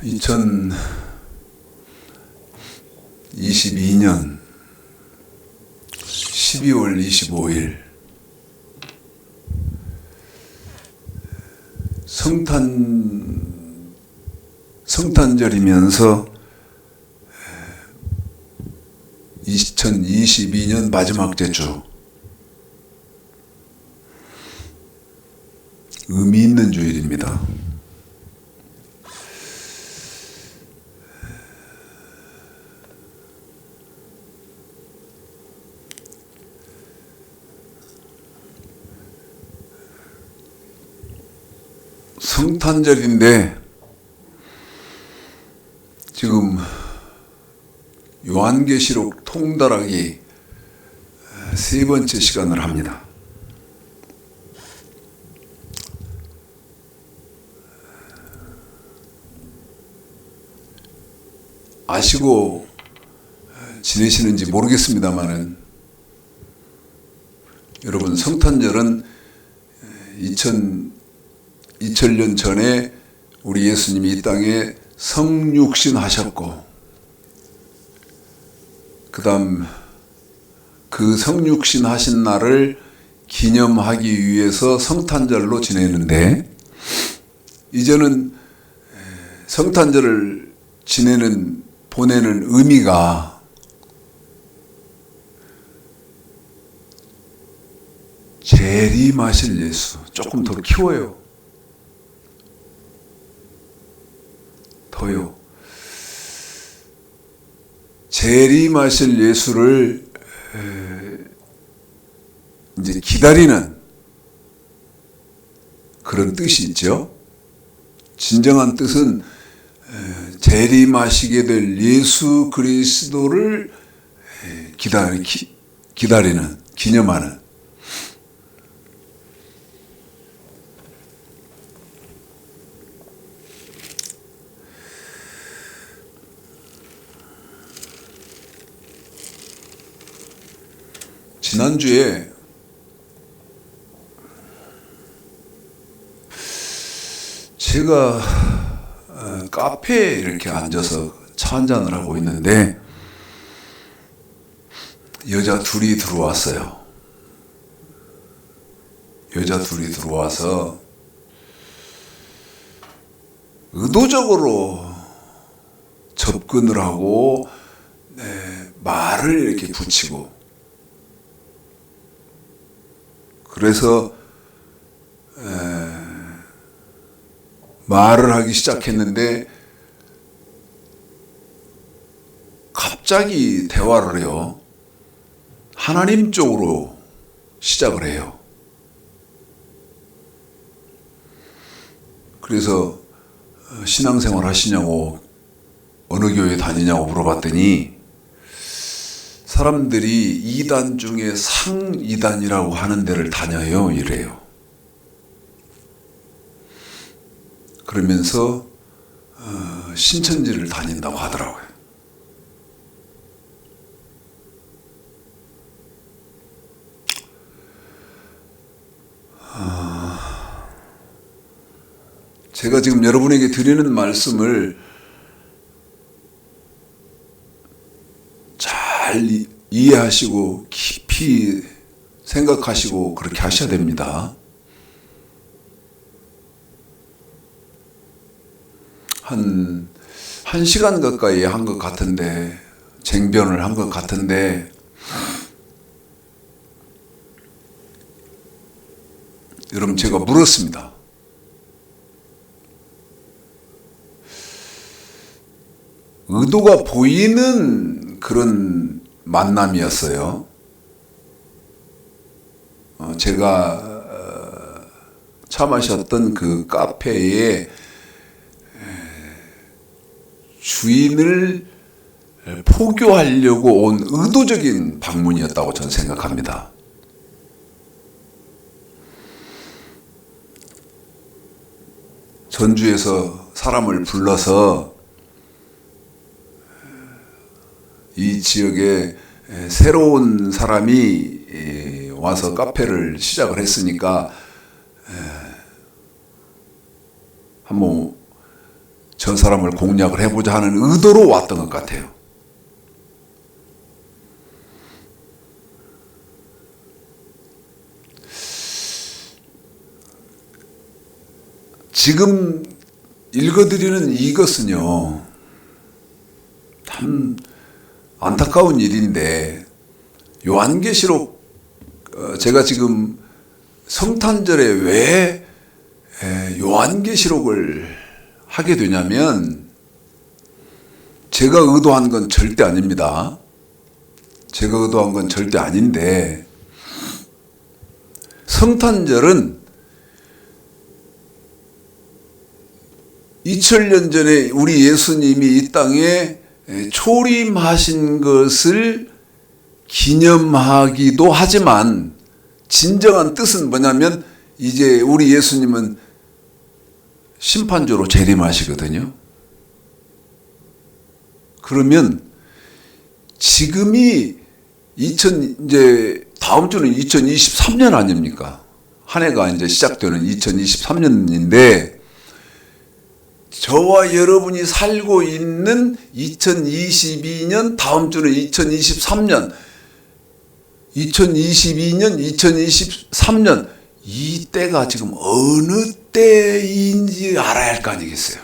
2022년 12월 25일 성탄절이면서 2022년 마지막째 주, 의미 있는 주일입니다. 성탄절인데 지금 요한계시록 통달하기 세 번째 시간을 합니다. 아시고 지내시는지 모르겠습니다만은 여러분, 성탄절은 2000년 전에 우리 예수님이 이 땅에 성육신 하셨고, 그 다음 그 성육신 하신 날을 기념하기 위해서 성탄절로 지내는데, 이제는 성탄절을 보내는 의미가 재림하실 예수, 조금 더 키워요. 더요. 재림하실 예수를 이제 기다리는 그런 뜻이 있죠. 진정한 뜻은 재림하시게 될 예수 그리스도를 기다리는, 기념하는. 지난주에 제가 카페에 이렇게 앉아서 차 한잔을 하고 있는데 여자 둘이 들어왔어요. 여자 둘이 들어와서 의도적으로 접근을 하고 말을 이렇게 붙이고, 그래서 말을 하기 시작했는데 갑자기 대화를 해요. 하나님 쪽으로 시작을 해요. 그래서 신앙생활 하시냐고, 어느 교회 다니냐고 물어봤더니 사람들이 2단 중에 상이단이라고 하는 데를 다녀요, 이래요. 그러면서 신천지를 다닌다고 하더라고요. 제가 지금 여러분에게 드리는 말씀을 잘 이해하시고 깊이 생각하시고 그렇게 하셔야 됩니다. 한 시간 가까이 한 것 같은데, 쟁변을 한 것 같은데, 여러분, 제가 물었습니다. 의도가 보이는 그런 만남이었어요. 제가 차 마셨던 그 카페에 주인을 포교하려고 온 의도적인 방문이었다고 저는 생각합니다. 전주에서 사람을 불러서 이 지역에 새로운 사람이 와서 카페를 시작을 했으니까 한번 다른 사람을 공략을 해보자 하는 의도로 왔던 것 같아요. 지금 읽어드리는 이것은요, 참 안타까운 일인데, 요한계시록, 제가 지금 성탄절에 왜 요한계시록을 하게 되냐면, 제가 의도한 건 절대 아닙니다. 제가 의도한 건 절대 아닌데, 성탄절은 2000년 전에 우리 예수님이 이 땅에 초림하신 것을 기념하기도 하지만, 진정한 뜻은 뭐냐면 이제 우리 예수님은 심판주로 재림하시거든요. 그러면 지금이 이제 다음 주는 2023년 아닙니까? 한 해가 이제 시작되는 2023년인데, 저와 여러분이 살고 있는 2022년, 다음 주는 2023년, 2022년, 2023년, 이 때가 지금 어느 때인지 알아야 할 거 아니겠어요?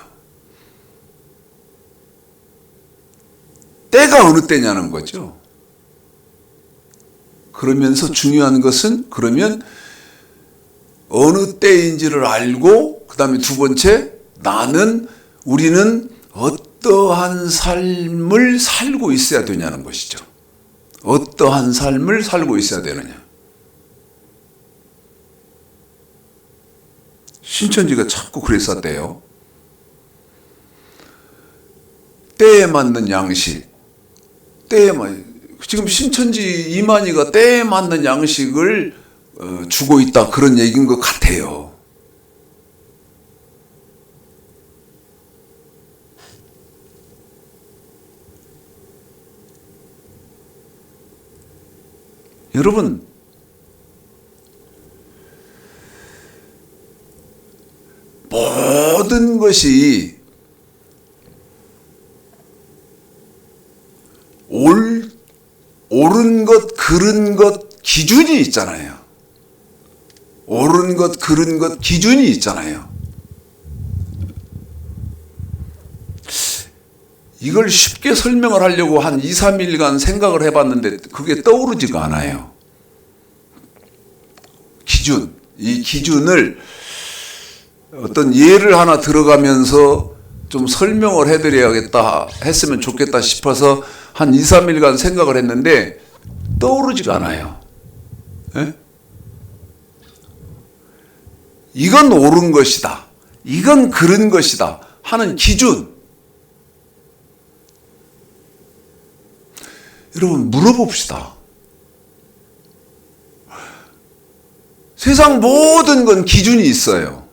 때가 어느 때냐는 거죠. 그러면서 중요한 것은, 그러면 어느 때인지를 알고, 그 다음에 두 번째, 우리는 어떠한 삶을 살고 있어야 되냐는 것이죠. 어떠한 삶을 살고 있어야 되느냐. 신천지가 자꾸 그랬었대요. 때에 맞는 양식, 지금 신천지 이만희가 때에 맞는 양식을 주고 있다, 그런 얘기인 것 같아요. 여러분, 모든 것이 옳은 것, 그른 것 기준이 있잖아요. 옳은 것, 그른 것 기준이 있잖아요. 이걸 쉽게 설명을 하려고 한 2, 3일간 생각을 해봤는데 그게 떠오르지가 않아요. 이 기준을 어떤 예를 하나 들어가면서 좀 설명을 해드려야겠다, 했으면 좋겠다 싶어서 한 2, 3일간 생각을 했는데 떠오르지가 않아요. 예? 이건 옳은 것이다, 이건 그른 것이다 하는 기준. 여러분, 물어봅시다. 세상 모든 건 기준이 있어요.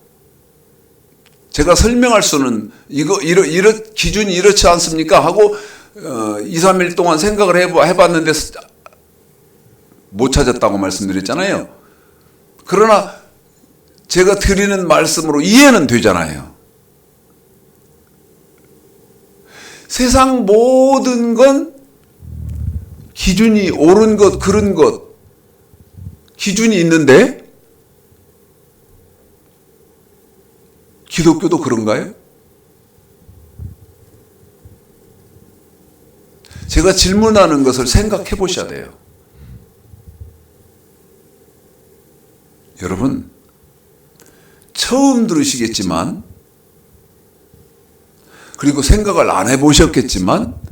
제가 설명할 수는 기준이 이렇지 않습니까? 하고 2, 3일 동안 생각을 해봤는데 못 찾았다고 말씀드렸잖아요. 그러나 제가 드리는 말씀으로 이해는 되잖아요. 세상 모든 건 기준이, 옳은 것, 그른 것, 기준이 있는데, 기독교도 그런가요? 제가 질문하는 것을 생각해 보셔야 돼요. 여러분, 처음 들으시겠지만, 그리고 생각을 안 해보셨겠지만,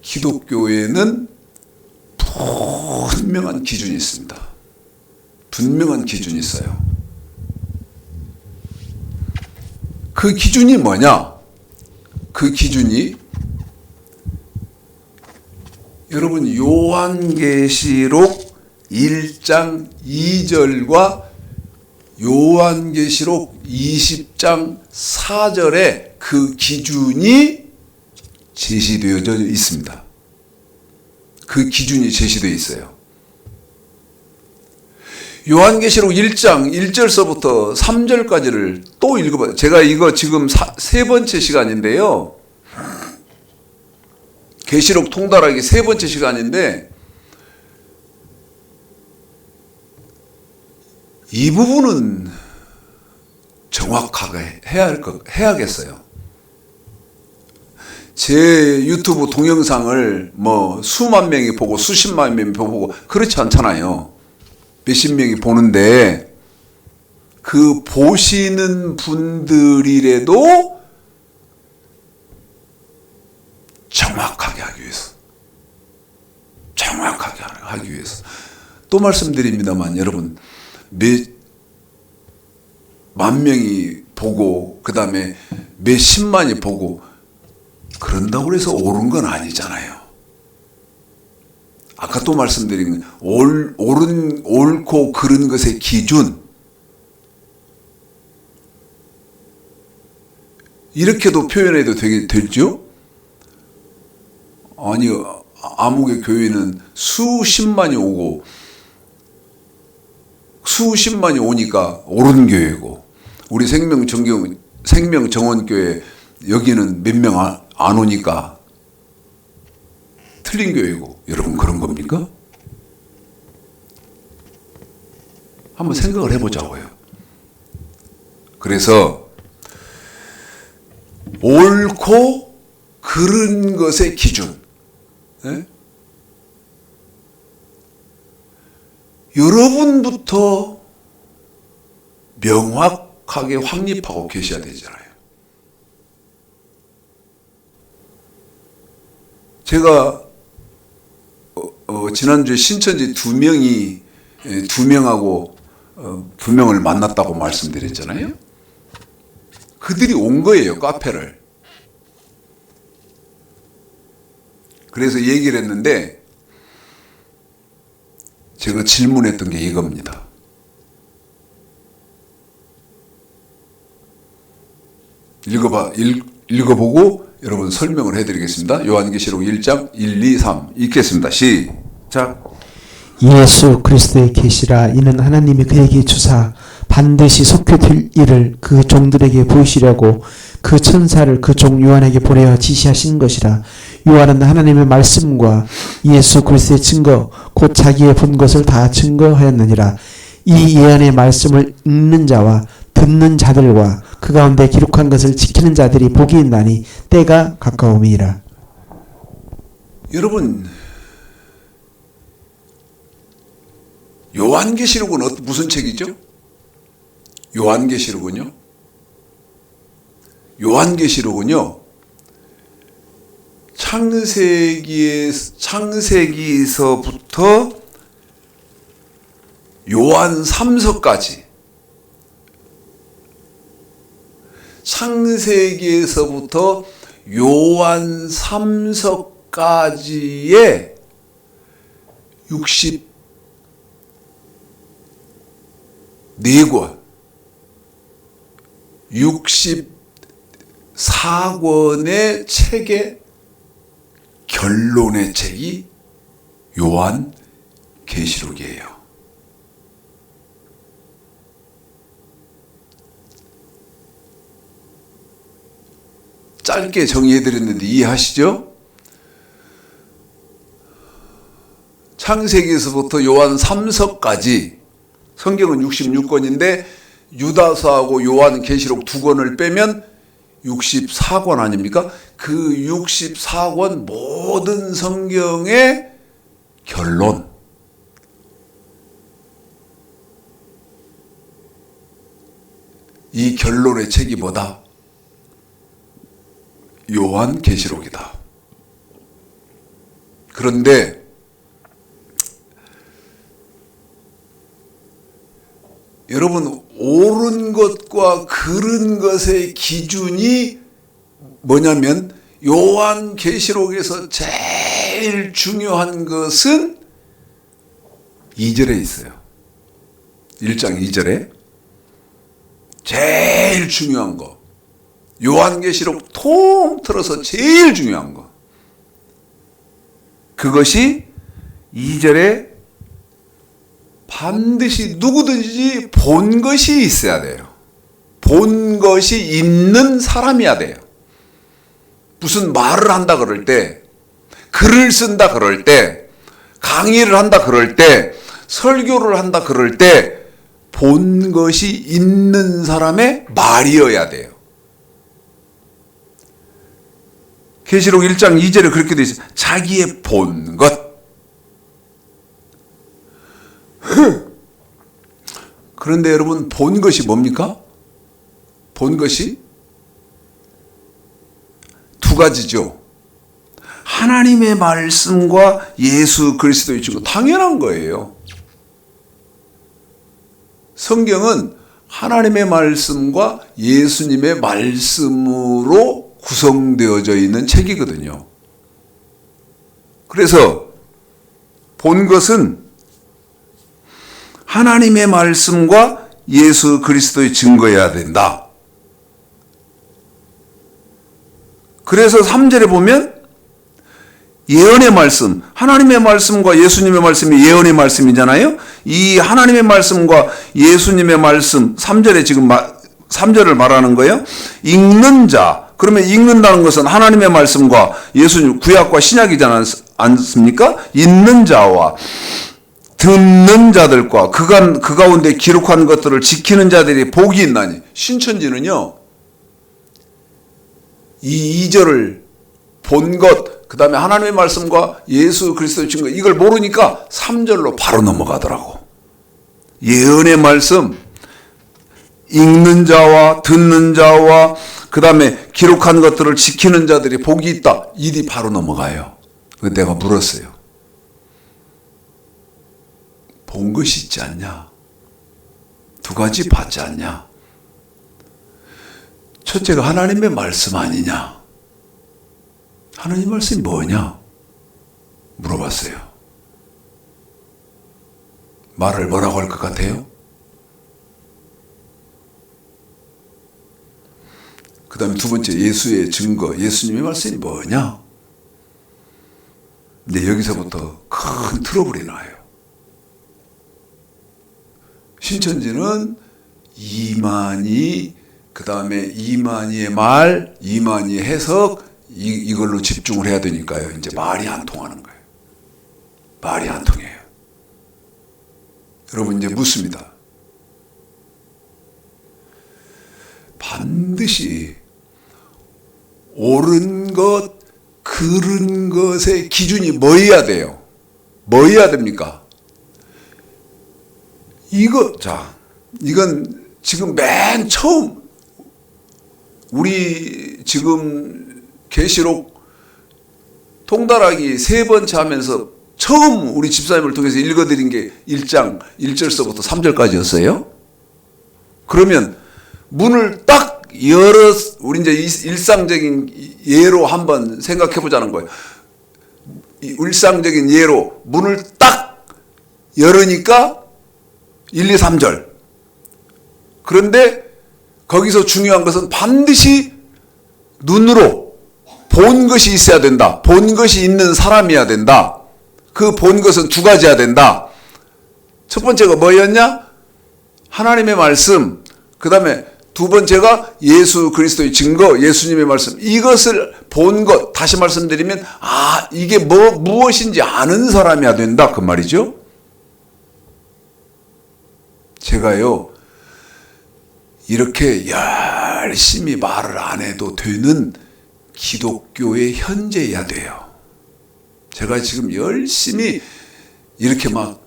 기독교에는 분명한 기준이 있습니다. 분명한 기준이 있어요. 그 기준이 뭐냐? 그 기준이 여러분 요한계시록 1장 2절과 요한계시록 20장 4절에 그 기준이 제시되어져 있습니다. 그 기준이 제시되어 있어요. 요한계시록 1장 1절서부터 3절까지를 또 읽어봐요. 제가 이거 지금 세 번째 시간인데요. 계시록 통달하기 세 번째 시간인데 이 부분은 정확하게 해야겠어요. 제 유튜브 동영상을 뭐 수만 명이 보고 수십만 명이 보고 그렇지 않잖아요. 몇십 명이 보는데 그 보시는 분들이라도 정확하게 하기 위해서 또 말씀드립니다만 여러분 몇만 명이 보고 그 다음에 몇십만이 보고 그런다고 해서 옳은 건 아니잖아요. 아까 또 말씀드린 옳고 그른 것의 기준 이렇게도 표현해도 되죠? 아니 아무개 교회는 수십만이 오고 수십만이 오니까 옳은 교회고 우리 생명정원교회 여기는 몇 명 안 오니까 틀린 교회고 여러분 그런 겁니까? 한번 생각을 해보자고요. 그래서 옳고 그른 것의 기준 네? 여러분부터 명확하게 확립하고 계셔야 되잖아요. 제가 지난주에 신천지 두 명하고 두 명을 만났다고 말씀드렸잖아요. 그들이 온 거예요, 카페를. 그래서 얘기를 했는데 제가 질문했던 게 이겁니다. 읽어보고 여러분 설명을 해드리겠습니다. 요한계시록 1장 1, 2, 3 읽겠습니다. 시작. 예수 그리스도의 계시라. 이는 하나님이 그에게 주사 반드시 속히 일을 그 종들에게 보이시려고 그 천사를 그 종 요한에게 보내어 지시하신 것이라. 요한은 하나님의 말씀과 예수 그리스도의 증거 곧 자기의 본 것을 다 증거하였느니라. 이 예언의 말씀을 읽는 자와 듣는 자들과 그 가운데 기록한 것을 지키는 자들이 복이 있나니 때가 가까움이라. 여러분 요한계시록은 무슨 책이죠? 요한계시록은요 창세기에서부터 요한 3서까지 창세기에서부터 요한 3서까지의 64권 64권의 책의 결론의 책이 요한계시록이에요. 짧게 정리해드렸는데 이해하시죠? 창세기에서부터 요한 3서까지 성경은 66권인데 유다서하고 요한계시록 2권을 빼면 64권 아닙니까? 그 64권 모든 성경의 결론 이 결론의 책이 뭐다? 요한계시록이다. 그런데 여러분 옳은 것과 그른 것의 기준이 뭐냐면 요한계시록에서 제일 중요한 것은 2절에 있어요. 1장 2절에 제일 중요한 거 요한계시록 통틀어서 제일 중요한 거 그것이 2절에 반드시 누구든지 본 것이 있어야 돼요. 본 것이 있는 사람이어야 돼요. 무슨 말을 한다 그럴 때, 글을 쓴다 그럴 때, 강의를 한다 그럴 때, 설교를 한다 그럴 때 본 것이 있는 사람의 말이어야 돼요. 계시록 1장 2절에 그렇게 되어 있어요. 자기의 본 것. 그런데 여러분, 본 것이 뭡니까? 본 것이 두 가지죠. 하나님의 말씀과 예수 그리스도의 증거. 당연한 거예요. 성경은 하나님의 말씀과 예수님의 말씀으로 구성되어져 있는 책이거든요. 그래서 본 것은 하나님의 말씀과 예수 그리스도의 증거여야 된다. 그래서 3절에 보면 예언의 말씀, 하나님의 말씀과 예수님의 말씀이 예언의 말씀이잖아요. 이 하나님의 말씀과 예수님의 말씀, 3절에 지금 3절을 말하는 거예요. 읽는 자, 그러면 읽는다는 것은 하나님의 말씀과 예수님, 구약과 신약이지 않습니까? 읽는 자와 듣는 자들과 그 가운데 기록한 것들을 지키는 자들이 복이 있나니. 신천지는요, 이 2절을 본 것, 그 다음에 하나님의 말씀과 예수 그리스도의 증거, 이걸 모르니까 3절로 바로 넘어가더라고. 예언의 말씀, 읽는 자와 듣는 자와 그 다음에 기록한 것들을 지키는 자들이 복이 있다. 일이 바로 넘어가요. 내가 물었어요. 본 것이 있지 않냐? 두 가지 받지 않냐? 첫째가 하나님의 말씀 아니냐? 하나님 말씀이 뭐냐? 물어봤어요. 말을 뭐라고 할 것 같아요? 그 다음에 두 번째, 예수의 증거, 예수님의 말씀이 뭐냐? 근데 여기서부터 큰 트러블이 나요. 신천지는 이만희, 그 다음에 이만희의 말, 이만희의 해석, 이걸로 집중을 해야 되니까요. 이제 말이 안 통하는 거예요. 말이 안 통해요. 여러분, 이제 묻습니다. 반드시 옳은 것, 그른 것의 기준이 뭐여야 돼요? 뭐여야 됩니까? 이건 지금 맨 처음 우리 지금 계시록 통달하기 3번째 하면서 처음 우리 집사님을 통해서 읽어드린 게 1장 1절서부터 3절까지였어요. 그러면 문을 딱 우리 이제 일상적인 예로 한번 생각해 보자는 거예요. 일상적인 예로 문을 딱 열으니까 1, 2, 3절. 그런데 거기서 중요한 것은 반드시 눈으로 본 것이 있어야 된다. 본 것이 있는 사람이어야 된다. 그 본 것은 두 가지여야 된다. 첫 번째가 뭐였냐? 하나님의 말씀. 그 다음에 두 번째가 예수 그리스도의 증거, 예수님의 말씀. 이것을 본 것, 다시 말씀드리면, 이게 무엇인지 아는 사람이어야 된다. 그 말이죠. 제가요, 이렇게 열심히 말을 안 해도 되는 기독교의 현재여야 돼요. 제가 지금 열심히 이렇게 막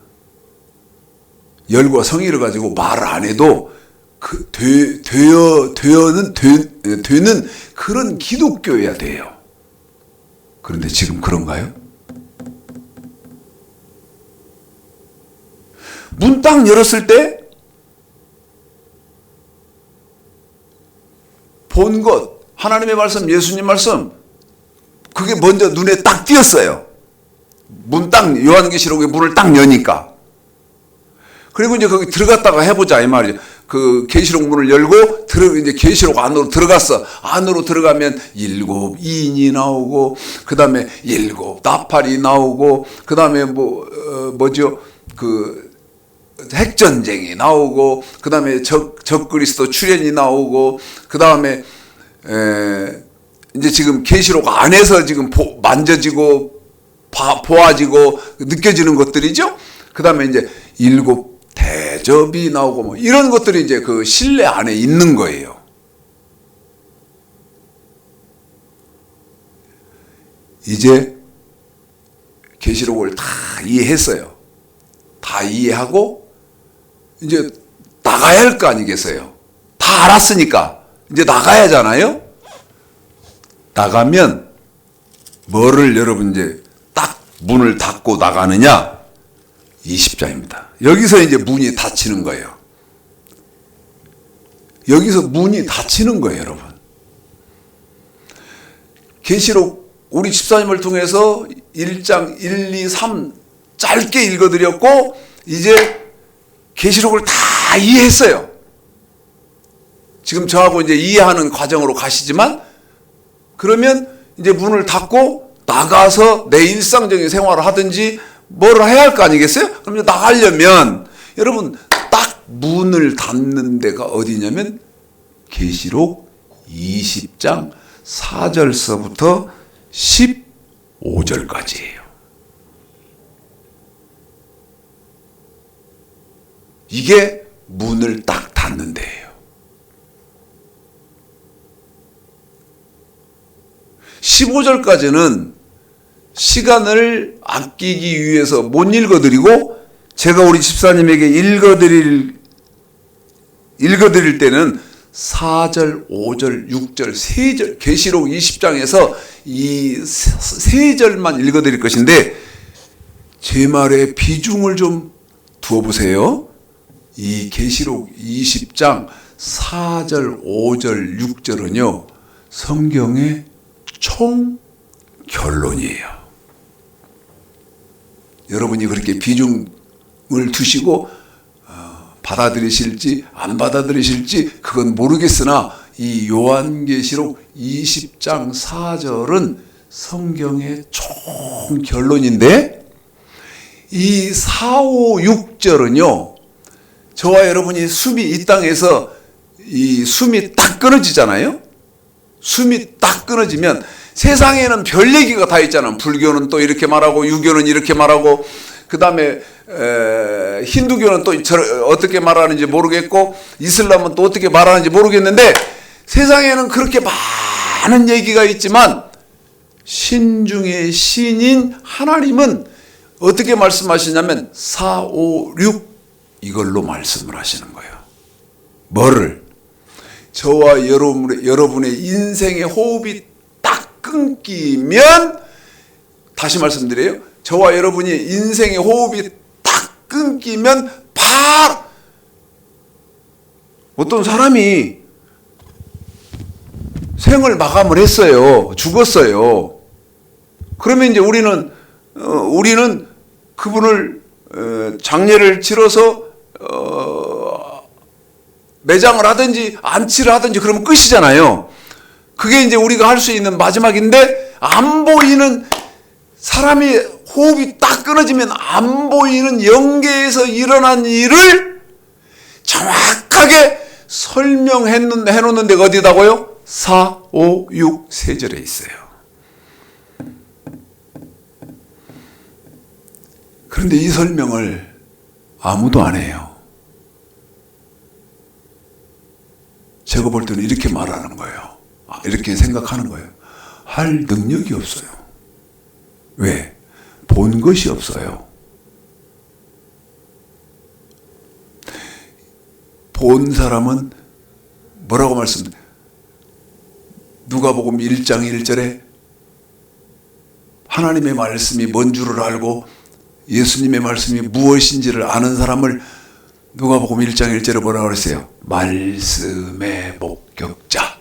열과 성의를 가지고 말을 안 해도 되는 그런 기독교여야 돼요. 그런데 지금 그런가요? 문 딱 열었을 때 본 것, 하나님의 말씀, 예수님 말씀, 그게 먼저 눈에 딱 띄었어요. 요한계시록의 문을 딱 여니까. 그리고 이제 거기 들어갔다가 해보자, 이 말이죠. 그 계시록 문을 열고, 이제 계시록 안으로 들어갔어. 안으로 들어가면 7 이인이 나오고, 그 다음에 7 나팔이 나오고, 그 다음에 뭐죠? 핵전쟁이 나오고, 그 다음에 적그리스도 출현이 나오고, 그 다음에 이제 지금 계시록 안에서 지금 만져지고 보아지고 느껴지는 것들이죠. 그 다음에 이제 일곱 대접이 나오고 뭐 이런 것들이 이제 그 실내 안에 있는 거예요. 이제 계시록을 다 이해했어요. 다 이해하고 이제 나가야 할 거 아니겠어요. 다 알았으니까 이제 나가야 하잖아요. 나가면 뭐를 여러분 이제 딱 문을 닫고 나가느냐? 20장입니다. 여기서 이제 문이 닫히는 거예요. 여기서 문이 닫히는 거예요, 여러분. 계시록 우리 집사님을 통해서 1장 1, 2, 3 짧게 읽어드렸고 이제 계시록을 다 이해했어요. 지금 저하고 이제 이해하는 과정으로 가시지만 그러면 이제 문을 닫고 나가서 내 일상적인 생활을 하든지 뭐를 해야 할 거 아니겠어요? 그럼 이제 나가려면 여러분 딱 문을 닫는 데가 어디냐면 계시록 20장 4절서부터 15절까지예요. 이게 문을 딱 닫는 데예요. 15절까지는 시간을 아끼기 위해서 못 읽어드리고 제가 우리 집사님에게 읽어드릴 때는 4절, 5절, 6절, 3절 계시록 20장에서 이 3절만 읽어드릴 것인데 제 말에 비중을 좀 두어보세요. 이 계시록 20장 4절, 5절, 6절은요 성경의 총 결론이에요. 여러분이 그렇게 비중을 두시고 받아들이실지 안 받아들이실지 그건 모르겠으나 이 요한계시록 20장 4절은 성경의 총 결론인데 이 4, 5, 6절은요 저와 여러분이 숨이 이 땅에서 이 숨이 딱 끊어지잖아요. 숨이 딱 끊어지면 세상에는 별 얘기가 다 있잖아요. 불교는 또 이렇게 말하고 유교는 이렇게 말하고 그 다음에 힌두교는 또 어떻게 말하는지 모르겠고 이슬람은 또 어떻게 말하는지 모르겠는데 세상에는 그렇게 많은 얘기가 있지만 신 중에 신인 하나님은 어떻게 말씀하시냐면 4, 5, 6 이걸로 말씀을 하시는 거예요. 뭐를? 저와 여러분의 인생의 호흡이 딱 끊기면 다시 말씀드려요. 저와 여러분이 인생의 호흡이 딱 끊기면 바로 어떤 사람이 생을 마감을 했어요. 죽었어요. 그러면 이제 우리는 그분을 장례를 치러서 매장을 하든지 안치를 하든지 그러면 끝이잖아요. 그게 이제 우리가 할 수 있는 마지막인데 안 보이는 사람이 호흡이 딱 끊어지면 안 보이는 영계에서 일어난 일을 정확하게 설명해 놓는 데가 어디다고요? 4, 5, 6, 3절에 있어요. 그런데 이 설명을 아무도 안 해요. 제가 볼 때는 이렇게 말하는 거예요. 이렇게 생각하는 거예요. 할 능력이 없어요. 왜? 본 것이 없어요. 본 사람은 뭐라고 말씀드려요? 누가복음 1장 1절에 하나님의 말씀이 뭔 줄을 알고 예수님의 말씀이 무엇인지를 아는 사람을 누가복음 1장 1절에 뭐라고 그랬어요? 말씀의 목격자.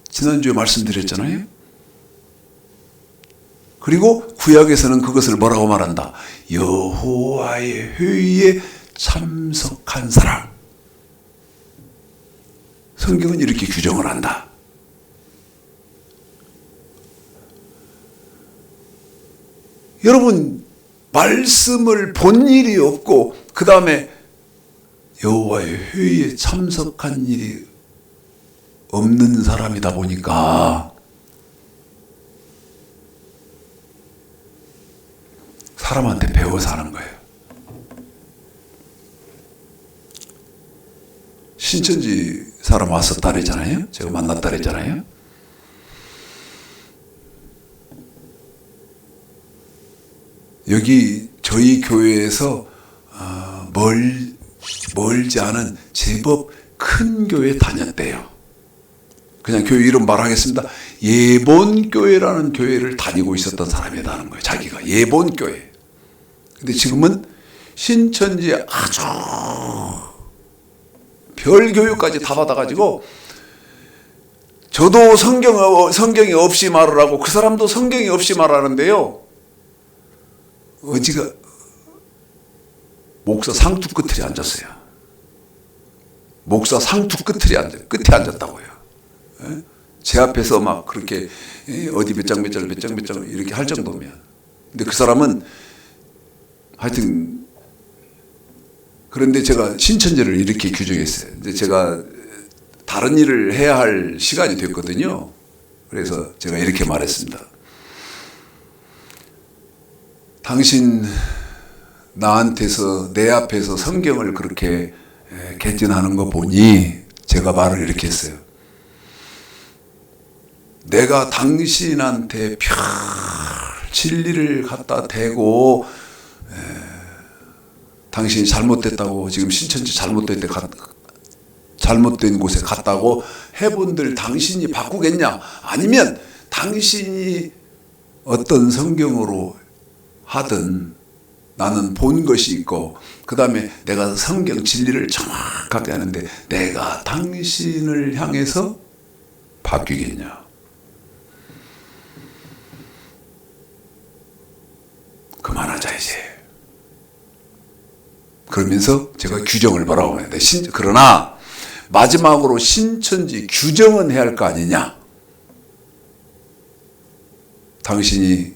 지난주에 말씀드렸잖아요. 그리고 구약에서는 그것을 뭐라고 말한다? 여호와의 회의에 참석한 사람. 성경은 이렇게 규정을 한다. 여러분 말씀을 본 일이 없고 그 다음에 여호와의 회의에 참석한 일이 없는 사람이다 보니까 사람한테 배워서 하는 거예요. 신천지 사람 왔었다 그랬잖아요. 제가 만났다 그랬잖아요. 여기 저희 교회에서 멀지 않은 제법 큰 교회 다녔대요. 그냥 교회 이름 말하겠습니다. 예본교회라는 교회를 다니고 있었던 사람이라는 거예요. 자기가 예본교회. 근데 지금은 신천지 아주 별 교육까지 다 받아가지고 저도 성경이 없이 말을 하고 그 사람도 성경이 없이 말하는데요. 어지가 목사 상투 끝에 앉았어요. 목사 상투 끝에 앉았다고요. 제 앞에서 막 그렇게 어디 몇 장 이렇게 할 정도면. 근데 그 사람은 하여튼 그런데 제가 신천지를 이렇게 규정했어요. 근데 제가 다른 일을 해야 할 시간이 됐거든요. 그래서 제가 이렇게 말했습니다. 당신 나한테서 내 앞에서 성경을 그렇게 개진하는 거 보니 제가 말을 이렇게 했어요. 내가 당신한테 별 진리를 갖다 대고 당신이 잘못됐다고 지금 신천지 잘못된 곳에 갔다고 해본들 당신이 바꾸겠냐? 아니면 당신이 어떤 성경으로 하든 나는 본 것이 있고 그 다음에 내가 성경 진리를 정확하게 하는데 내가 당신을 향해서 바뀌겠냐? 그만하자 이제. 그러면서 제가 규정을 뭐라고 하는데 그러나 마지막으로 신천지 규정은 해야 할 거 아니냐. 당신이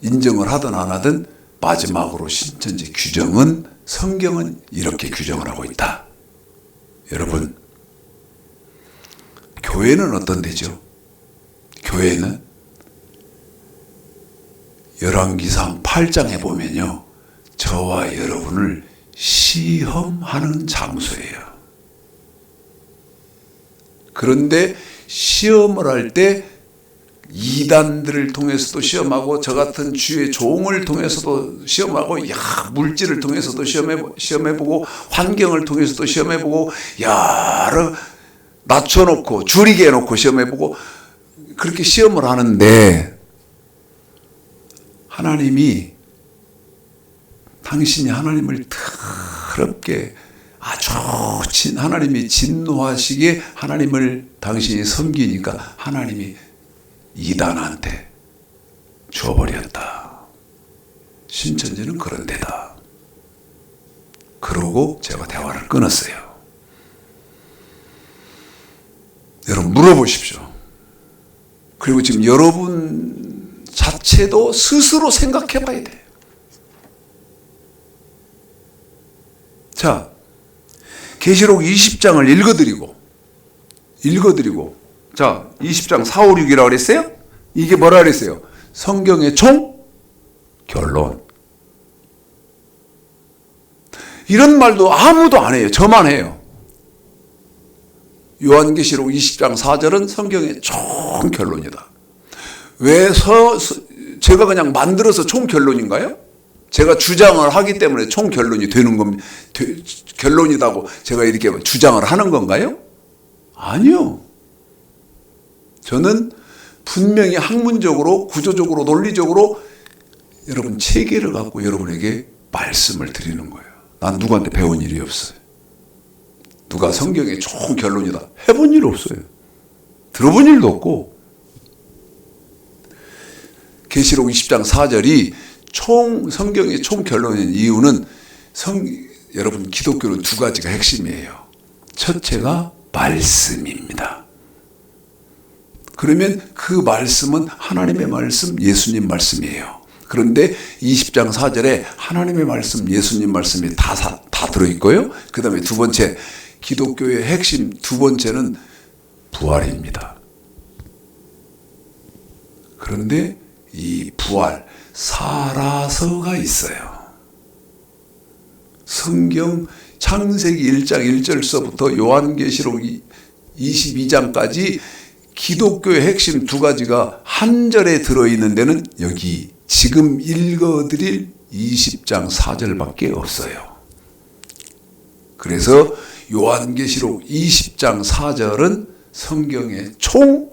인정을 하든 안 하든 마지막으로 신천지 규정은 성경은 이렇게 규정을 하고 있다. 여러분, 교회는 어떤 데죠? 교회는 열왕기상 8장에 보면요, 저와 여러분을 시험하는 장소예요. 그런데 시험을 할 때 이단들을 통해서도 시험하고 저 같은 주의 종을 통해서도 시험하고 물질을 통해서도 시험해보고 환경을 통해서도 시험해보고 여러 낮춰놓고 줄이게 해놓고 시험해보고 그렇게 시험을 하는데 하나님이 당신이 하나님을 더럽게 아주 하나님이 진노하시기에 하나님을 당신이 섬기니까 하나님이 이단한테 줘버렸다. 신천지는 그런 데다. 그러고 제가 대화를 끊었어요. 여러분 물어보십시오. 그리고 지금 여러분 자체도 스스로 생각해 봐야 돼요. 자, 계시록 20장을 읽어드리고 자, 20장 4, 5, 6이라고 그랬어요? 이게 뭐라 그랬어요? 성경의 총 결론. 이런 말도 아무도 안 해요. 저만 해요. 요한계시록 20장 4절은 성경의 총 결론이다. 왜 제가 그냥 만들어서 총 결론인가요? 제가 주장을 하기 때문에 총 결론이 되는 겁니다. 결론이라고 제가 이렇게 주장을 하는 건가요? 아니요. 저는 분명히 학문적으로, 구조적으로, 논리적으로 여러분 체계를 갖고 여러분에게 말씀을 드리는 거예요. 난 누구한테 배운 일이 없어요. 누가 성경의 총 결론이다 해본 일 없어요. 들어본 일도 없고. 계시록 20장 4절이 성경의 총 결론인 이유는 여러분 기독교는 두 가지가 핵심이에요. 첫째가 말씀입니다. 그러면 그 말씀은 하나님의 말씀, 예수님 말씀이에요. 그런데 20장 4절에 하나님의 말씀, 예수님 말씀이 다 들어있고요. 그 다음에 두 번째, 기독교의 핵심 두 번째는 부활입니다. 그런데 이 부활, 살아서가 있어요. 성경 창세기 1장 1절서부터 요한계시록 22장까지 기독교의 핵심 두 가지가 한 절에 들어있는 데는 여기 지금 읽어드릴 20장 4절밖에 없어요. 그래서 요한계시록 20장 4절은 성경의 총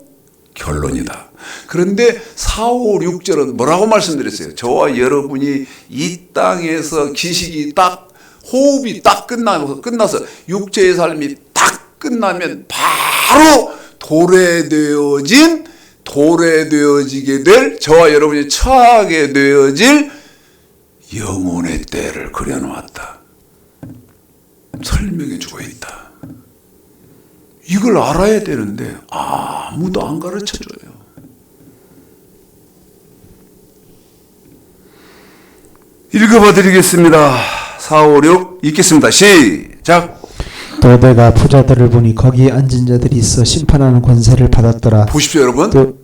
결론이다. 그런데 4, 5, 6절은 뭐라고 말씀드렸어요? 저와 여러분이 이 땅에서 기식이 딱 호흡이 딱 끝나서 육체의 삶이 딱 끝나면 바로 도래되어지게 될 저와 여러분이 처하게 되어질 영혼의 때를 그려놓았다. 설명해 주고 있다. 이걸 알아야 되는데 아무도 안 가르쳐줘요. 읽어봐 드리겠습니다. 4, 5, 6 읽겠습니다. 시작. 또 내가 부자들을 보니 거기 앉은 자들이 있어 심판하는 권세를 받았더라. 보십시오 여러분. 또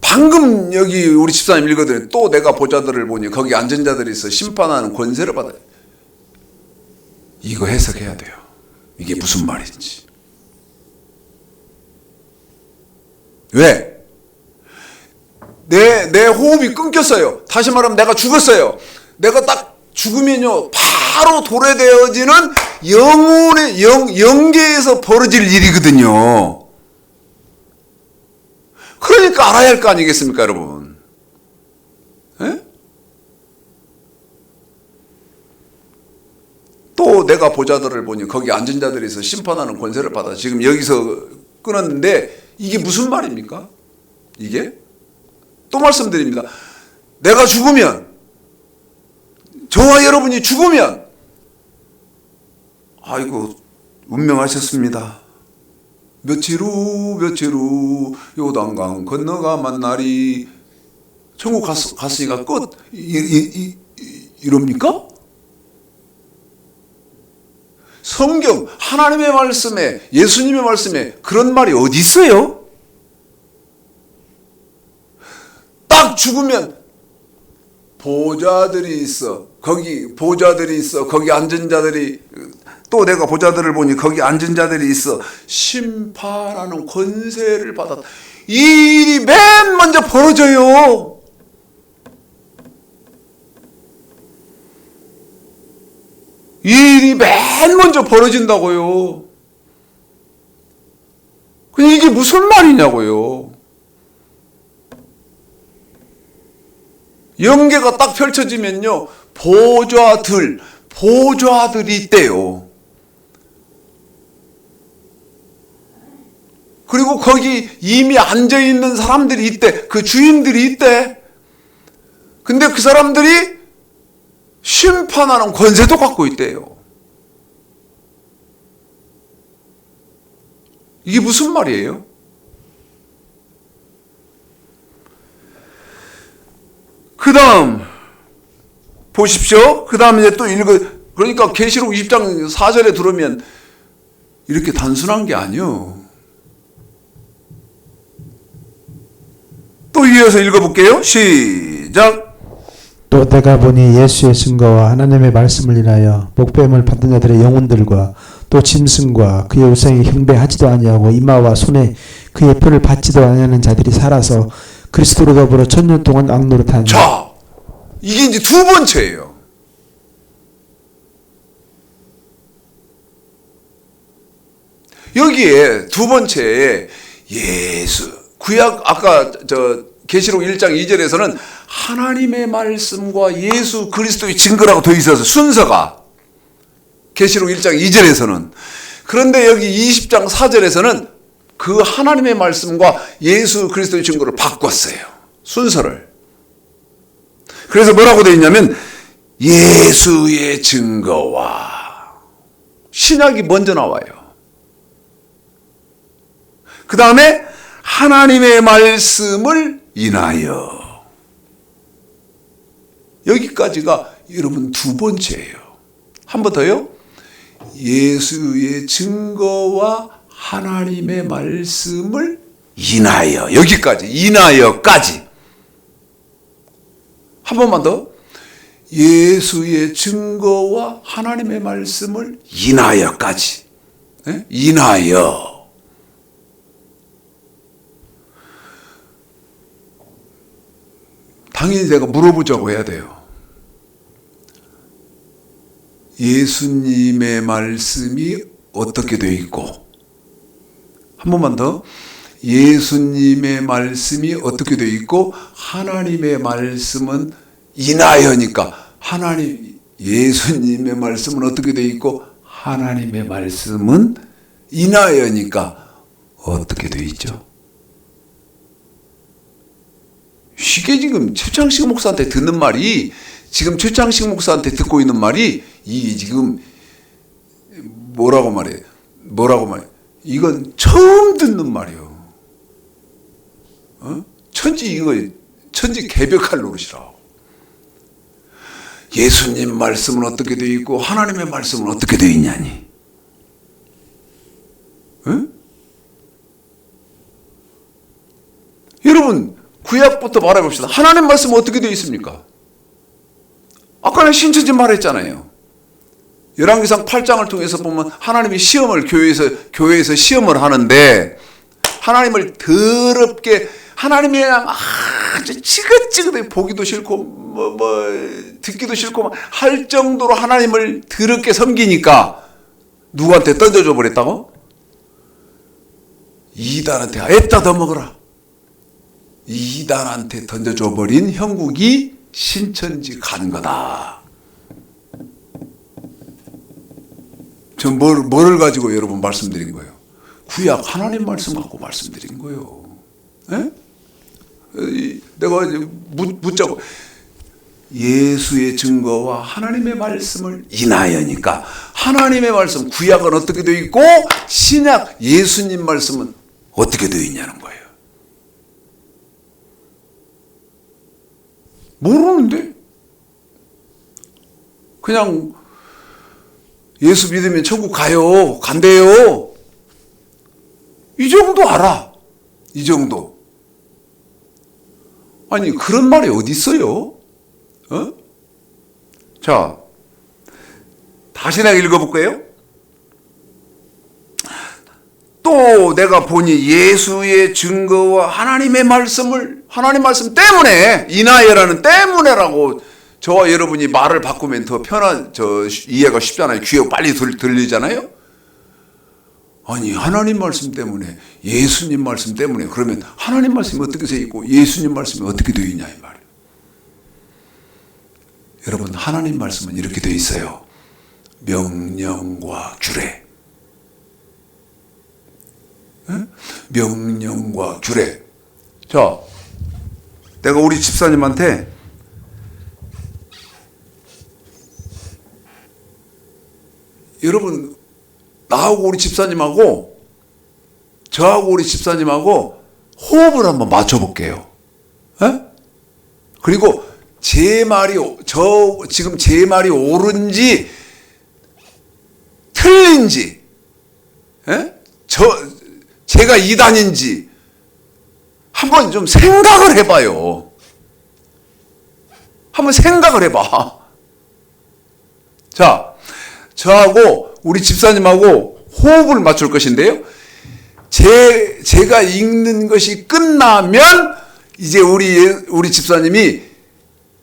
방금 여기 우리 집사님 읽어드린 또 내가 보자들을 보니 거기 앉은 자들이 있어 심판하는 권세를 받아요. 이거 해석해야 돼요. 이게 무슨 말인지. 왜? 내 호흡이 끊겼어요. 다시 말하면 내가 죽었어요. 내가 딱 죽으면요 바로 도래되어지는 영혼의 영계에서 벌어질 일이거든요. 그러니까 알아야 할 거 아니겠습니까 여러분? 에? 또 내가 보자들을 보니 거기 앉은 자들이 있어 심판하는 권세를 받아. 지금 여기서 끊었는데 이게 무슨 말입니까? 이게? 또 말씀드립니다. 내가 죽으면, 저와 여러분이 죽으면 아이고 운명하셨습니다. 며칠 후 요단강 건너가 만나리. 천국 갔으니까 끝. 이럽니까? 성경 하나님의 말씀에 예수님의 말씀에 그런 말이 어디 있어요? 딱 죽으면 보좌들이 있어. 거기 앉은 자들이 또 내가 보좌들을 보니 거기 앉은 자들이 있어 심판하는 권세를 받았다. 이 일이 맨 먼저 벌어져요. 이 일이 맨 먼저 벌어진다고요. 그냥 이게 무슨 말이냐고요. 영계가 딱 펼쳐지면요 보좌들이 있대요. 그리고 거기 이미 앉아있는 사람들이 있대. 그 주인들이 있대. 근데 그 사람들이 심판하는 권세도 갖고 있대요. 이게 무슨 말이에요? 그 다음 보십시오. 그 다음 이제 또 그러니까 계시록 20장 4절에 들어오면 이렇게 단순한 게 아니요. 또 이어서 읽어볼게요. 시작. 또 내가 보니 예수의 증거와 하나님의 말씀을 인하여 목배임을 받은 자들의 영혼들과 또 짐승과 그의 우상에 흉배하지도 아니하고 이마와 손에 그의 표를 받지도 아니하는 자들이 살아서 그리스도로 더불어 천년 동안 왕노릇하니. 자, 이게 이제 두 번째예요. 여기에 두 번째에 예수 구약 아까 계시록 1장 2절에서는 하나님의 말씀과 예수 그리스도의 증거라고 되어 있어서 순서가 계시록 1장 2절에서는 그런데 여기 20장 4절에서는 그 하나님의 말씀과 예수 그리스도의 증거를 바꿨어요. 순서를. 그래서 뭐라고 되어 있냐면 예수의 증거와 신약이 먼저 나와요. 그 다음에 하나님의 말씀을 인하여 여기까지가 여러분 두 번째예요. 한 번 더요. 예수의 증거와 하나님의 말씀을 인하여, 여기까지, 인하여까지. 한 번만 더. 예수의 증거와 하나님의 말씀을 인하여까지. 네? 인하여. 당연히 제가 물어보자고 해야 돼요. 예수님의 말씀이 어떻게 되어 있고, 한 번만 더. 예수님의 말씀이 어떻게 되어 있고, 하나님의 말씀은 인하여니까, 예수님의 말씀은 어떻게 되어 있고, 하나님의 말씀은 인하여니까 어떻게 되어 있죠? 쉽게 지금 최창식 목사한테 듣는 말이, 지금 최창식 목사한테 듣고 있는 말이, 이 지금 뭐라고 말해? 이건 처음 듣는 말이요. 천지 개벽할 노릇이라. 예수님 말씀은 어떻게 되어 있고 하나님의 말씀은 어떻게 되어 있냐니. 여러분, 구약부터 말해봅시다. 하나님 말씀은 어떻게 되어 있습니까? 아까 신천지 말했잖아요. 열왕기상 8장을 통해서 보면 하나님이 시험을 교회에서 시험을 하는데, 하나님을 더럽게, 하나님이 아주 지긋지긋하게 보기도 싫고 듣기도 싫고 할 정도로 하나님을 더럽게 섬기니까 누구한테 던져줘 버렸다고? 이단한테 애따 더 먹어라. 이단한테 던져줘 버린 형국이 신천지 간 거다. 전 뭐를 가지고 여러분 말씀드린 거예요? 구약 하나님 말씀 갖고 말씀드린 거예요. 에? 내가 묻자고, 예수의 증거와 하나님의 말씀을 인하여니까, 하나님의 말씀 구약은 어떻게 되어 있고 신약 예수님 말씀은 어떻게 되어 있냐는 거예요. 모르는데 그냥 예수 믿으면 천국 간대요. 이 정도 알아. 이 정도. 아니, 그런 말이 어디 있어요? 자, 다시 내가 읽어볼게요. 또 내가 보니 예수의 증거와 하나님 말씀 때문에, 인하여라는 때문에라고 저와 여러분이 말을 바꾸면 더 이해가 쉽잖아요. 귀에 빨리 들리잖아요. 아니, 하나님 말씀 때문에, 예수님 말씀 때문에, 그러면 하나님 말씀이 어떻게 되어 있고 예수님 말씀이 어떻게 되어 있냐 이 말이에요. 여러분, 하나님 말씀은 이렇게 되어 있어요. 명령과 규례. 명령과 규례. 자, 내가 우리 집사님한테 여러분, 나하고 우리 집사님하고 저하고 우리 집사님하고 호흡을 한번 맞춰볼게요. 그리고 지금 제 말이 옳은지 틀린지, 제가 이단인지 한번 좀 생각을 해봐요. 한번 생각을 해봐. 자, 저하고 우리 집사님하고 호흡을 맞출 것인데요. 제가 읽는 것이 끝나면 이제 우리 집사님이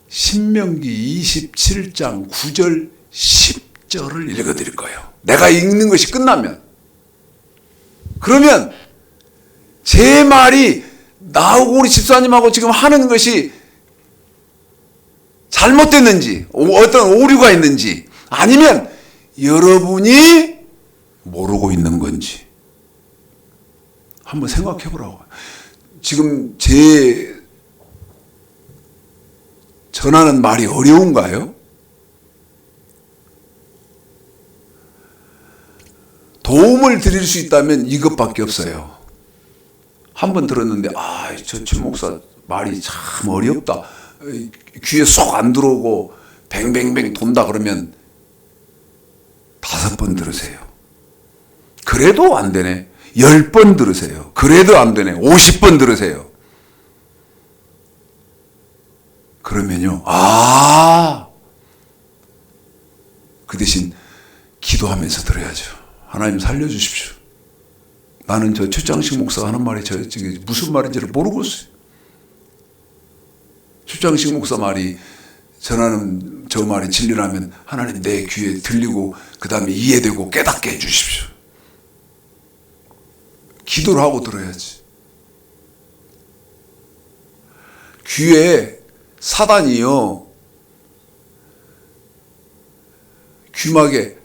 신명기 27장 9절 10절을 읽어드릴 거예요. 내가 읽는 것이 끝나면. 그러면 제 말이 나하고 우리 집사님하고 지금 하는 것이 잘못됐는지, 어떤 오류가 있는지, 아니면 여러분이 모르고 있는 건지 한번 생각해 보라고. 지금 제 전하는 말이 어려운가요? 도움을 드릴 수 있다면 이것밖에 없어요. 한 번 들었는데, 저 최 목사 말이 참 어렵다. 귀에 쏙 안 들어오고 뱅뱅뱅 돈다 그러면 5번 들으세요. 그래도 안 되네. 10번 들으세요. 그래도 안 되네. 50번 들으세요. 그러면요, 그 대신 기도하면서 들어야죠. 하나님 살려주십시오. 나는 저 최장식 목사가 하는 말이 저기 무슨 말인지를 모르고 있어요. 최장식 목사 말이 전하는 저 말이 진리라면 하나님 내 귀에 들리고 그 다음에 이해되고 깨닫게 해주십시오. 기도를 하고 들어야지. 귀에 사단이요, 귀막에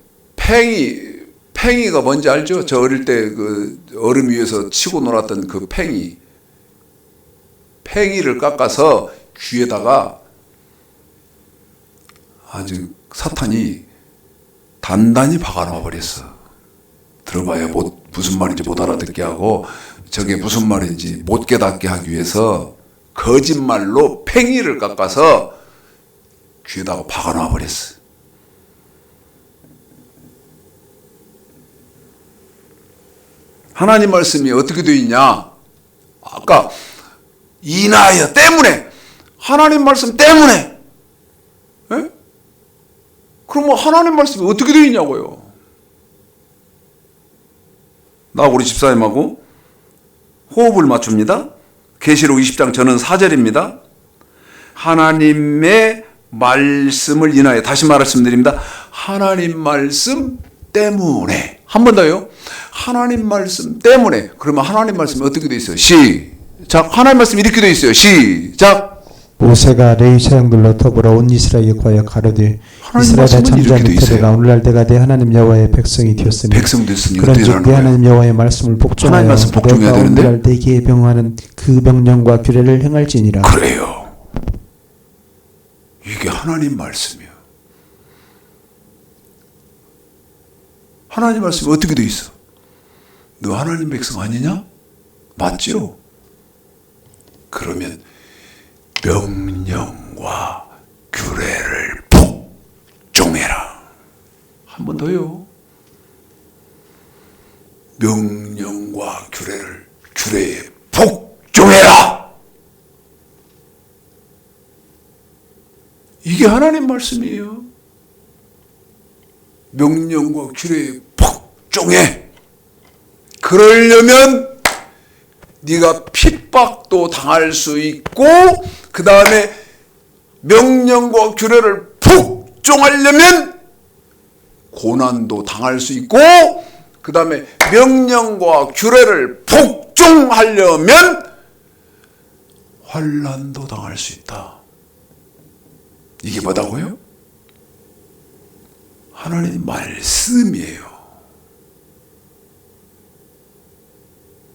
팽이가 뭔지 알죠? 저 어릴 때 그 얼음 위에서 치고 놀았던 그 팽이를 깎아서 귀에다가 아주 사탄이 단단히 박아놔 버렸어. 들어봐야 무슨 말인지 못 알아듣게 하고 저게 무슨 말인지 못 깨닫게 하기 위해서 거짓말로 팽이를 깎아서 귀에다가 박아놔 버렸어. 하나님 말씀이 어떻게 되어 있냐? 아까 인하여 때문에, 하나님 말씀 때문에. 에? 그럼 하나님 말씀이 어떻게 되어 있냐고요? 나하고 우리 집사님하고 호흡을 맞춥니다. 계시록 20장 저는 4절입니다. 하나님의 말씀을 인하여, 다시 말씀드립니다. 하나님 말씀 때문에. 한 번 더요. 하나님 말씀 때문에. 그러면 하나님 말씀이 어떻게 되어 있어요? 시작. 하나님 말씀이 이렇게 되어 있어요. 시작. 모세가 레위 사형들로 더불어 온 이스라엘에 구하여 가로되 이스라엘아 잠잠히 들으라. 오늘날 내가 내 하나님 여호와의 백성이 되었으니 그런즉 내 하나님 여호와의 말씀을 복종하여 내가 오늘날 내게 명하는 그 명령과 규례를 행할지니라. 그래요. 이게 하나님 말씀이에요. 하나님 말씀이 어떻게 돼 있어? 너 하나님 백성 아니냐? 맞죠? 그러면 명령과 규례를 복종해라. 한 번 더요. 명령과 규례에 복종해라. 이게 하나님 말씀이에요. 명령과 규례에 복종해. 그러려면 네가 핍박도 당할 수 있고, 그 다음에 명령과 규례를 복종하려면 고난도 당할 수 있고, 그 다음에 명령과 규례를 복종하려면 환난도 당할 수 있다. 이게 뭐다고요? 하나님 말씀이에요.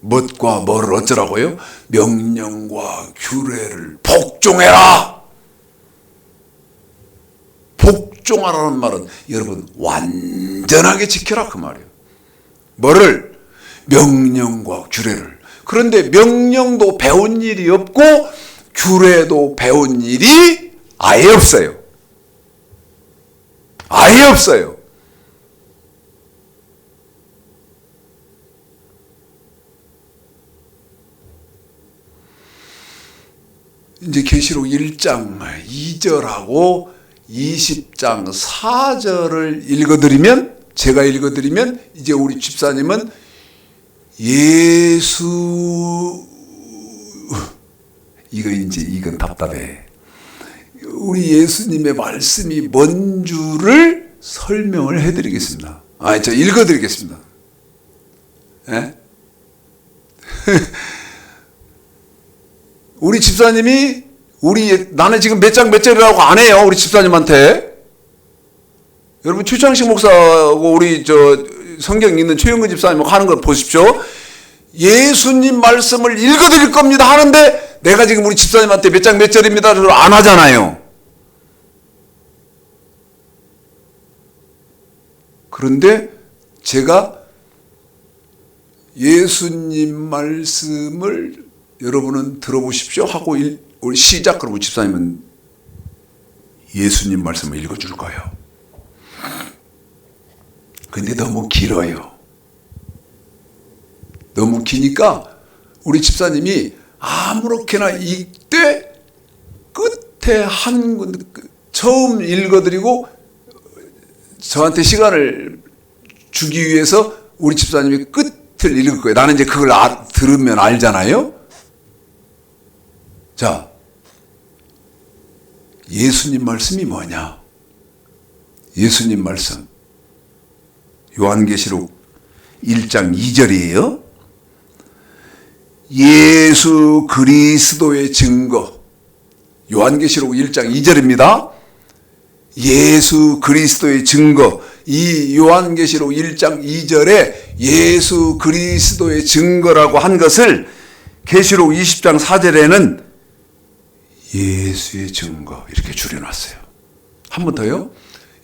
뭣과 뭐를 어쩌라고요? 명령과 규례를 복종해라. 복종하라는 말은 여러분 완전하게 지켜라 그 말이에요. 뭐를? 명령과 규례를. 그런데 명령도 배운 일이 없고 규례도 배운 일이 아예 없어요. 아예 없어요. 이제 계시록 1장 2절하고 20장 4절을 읽어드리면, 제가 읽어드리면 이제 우리 집사님은 이건 답답해. 우리 예수님의 말씀이 뭔 줄을 설명을 해드리겠습니다. 저 읽어드리겠습니다. 예? 우리 집사님이 나는 지금 몇 장 몇 절이라고 안 해요. 우리 집사님한테. 여러분 최창식 목사하고 우리 성경 읽는 최영근 집사님하고 하는 걸 보십시오. 예수님 말씀을 읽어드릴 겁니다 하는데 내가 지금 우리 집사님한테 몇 장 몇 절입니다 안 하잖아요. 그런데 제가 예수님 말씀을 여러분은 들어보십시오 하고 우리 시작, 그러고 집사님은 예수님 말씀을 읽어줄 거예요. 근데 너무 길어요. 너무 기니까 우리 집사님이 아무렇게나 이때 끝에 처음 읽어드리고 저한테 시간을 주기 위해서 우리 집사님이 끝을 읽을 거예요. 나는 이제 그걸 들으면 알잖아요. 자, 예수님 말씀이 뭐냐? 예수님 말씀 요한계시록 1장 2절이에요. 예수 그리스도의 증거. 요한계시록 1장 2절입니다. 예수 그리스도의 증거. 이 요한계시록 1장 2절에 예수 그리스도의 증거라고 한 것을 계시록 20장 4절에는 예수의 증거 이렇게 줄여놨어요. 한 번 더요.